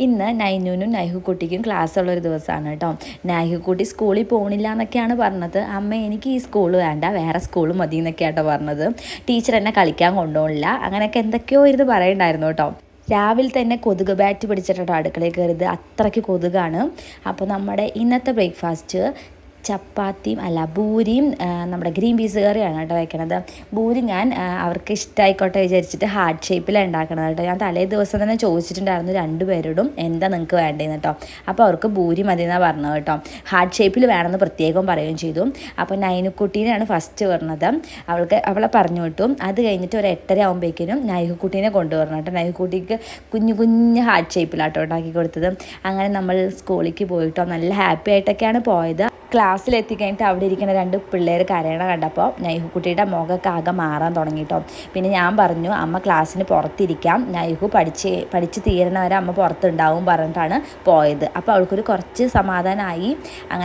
ഇന്ന് നൈനുവിനും നൈഹുക്കുട്ടിക്കും ക്ലാസ്സുള്ളൊരു ദിവസമാണ് കേട്ടോ. നൈഹുക്കുട്ടി സ്കൂളിൽ പോകണില്ല എന്നൊക്കെയാണ് പറഞ്ഞത്. അമ്മ എനിക്ക് ഈ സ്കൂൾ വേണ്ട, വേറെ സ്കൂൾ മതി എന്നൊക്കെയാട്ടോ പറഞ്ഞത്. ടീച്ചർ എന്നെ കളിക്കാൻ കൊണ്ടുപോകണില്ല, അങ്ങനെയൊക്കെ എന്തൊക്കെയോ ഇരുന്ന് പറയണ്ടായിരുന്നു കേട്ടോ. രാവിലെ തന്നെ കൊതുക് ബാറ്റ് പിടിച്ചിട്ടോ അടുക്കളയിൽ കയറിയത്, അത്രയ്ക്ക് കൊതുകാണ്. അപ്പോൾ നമ്മുടെ ഇന്നത്തെ ബ്രേക്ക്ഫാസ്റ്റ് ചപ്പാത്തിയും ബൂരിയും നമ്മുടെ ഗ്രീൻ പീസ് കറിയാണ് കേട്ടോ വയ്ക്കണത്. ബൂരി ഞാൻ അവർക്ക് ഇഷ്ടമായിക്കോട്ടെ വിചാരിച്ചിട്ട് ഹാർട്ട് ഷേപ്പിലാണ് ഉണ്ടാക്കണത് കേട്ടോ. ഞാൻ തലേ ദിവസം തന്നെ ചോദിച്ചിട്ടുണ്ടായിരുന്നു രണ്ടുപേരോടും എന്താ നിങ്ങൾക്ക് വേണ്ടതെന്ന് കേട്ടോ. അപ്പോൾ അവർക്ക് ബൂരി മതി എന്നാണ് പറഞ്ഞത് കേട്ടോ. ഹാർട്ട് ഷേപ്പിൽ വേണമെന്ന് പ്രത്യേകം പറയുകയും ചെയ്തു. അപ്പോൾ നൈനുക്കുട്ടീനെയാണ് ഫസ്റ്റ് പറഞ്ഞത്. അവളെ പറഞ്ഞു വിട്ടു. അത് കഴിഞ്ഞിട്ട് ഒരു 8:30 ആകുമ്പോഴേക്കിനും നൈഹുക്കുട്ടീനെ കൊണ്ടുവരണം കേട്ടോ. നൈഹുക്കുട്ടിക്ക് കുഞ്ഞു കുഞ്ഞ് ഹാർട്ട് ഷേപ്പിലാട്ടോ ഉണ്ടാക്കി കൊടുത്തത്. അങ്ങനെ നമ്മൾ സ്കൂളിലേക്ക് പോയിട്ടോ നല്ല ഹാപ്പി ആയിട്ടൊക്കെയാണ് പോയത്. ക്ലാസ്സിലെത്തിക്കഴിഞ്ഞിട്ട് അവിടെ ഇരിക്കുന്ന 2 പിള്ളേർ കരയണ കണ്ടപ്പോൾ നൈഹുക്കുട്ടിയുടെ മുഖമൊക്കെ ആകെ മാറാൻ തുടങ്ങിയിട്ടോ. പിന്നെ ഞാൻ പറഞ്ഞു അമ്മ ക്ലാസ്സിന് പുറത്തിരിക്കാം, നൈഹു പഠിച്ച് തീരണവരെ അമ്മ പുറത്തുണ്ടാവും പറഞ്ഞിട്ടാണ് പോയത്. അപ്പോൾ അവൾക്കൊരു കുറച്ച് സമാധാനമായി. അങ്ങനെ